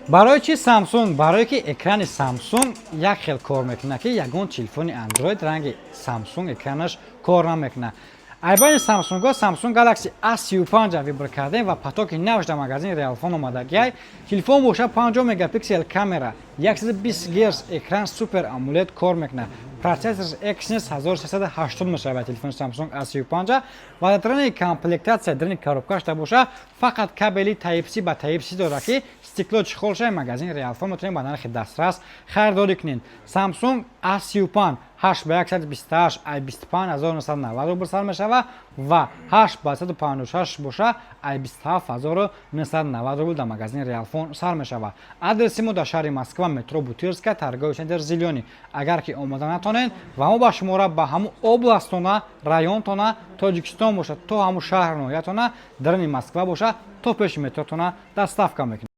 барои чи Samsung, барое ки экрани Samsung як хел кор мекунад ки ягон телефони Android ранги Samsung экранаш кор намекунад. Айбани Samsung-о Samsung Galaxy A35 вибор кардем ва потоки навшда магазин Realphone омадагиай. Телефон боша 50 мегапиксел камера, 120 Гц экран Super AMOLED кор мекунад. Процессор Exynos 1380 мешавад телефон Samsung A35 ва дар дарони комплектация дарони коробкашда боша фақат кабели Type-C ба Type-C дорад ки стекло чихолшаи магазин Realphone метавонед ба нархи дастрас харидорӣ кунед. Samsung A35 8 ба 128 I25 1990 рубл сар мешавад ва 8 ба 156 боша I27 1990 рубл дар магазин Realphone сар мешавад. Адреси мо дар шаҳри Москва, метро Бутирска, торговый центр Зелёни. Агар ки омода натонед ва мо ба шумора ба ҳамун областона, районтона, Тоҷикистон бошад, то ҳамун шаҳр ноҳиятона, дарони Москва бошад, то пеши метротона доставка мекунем.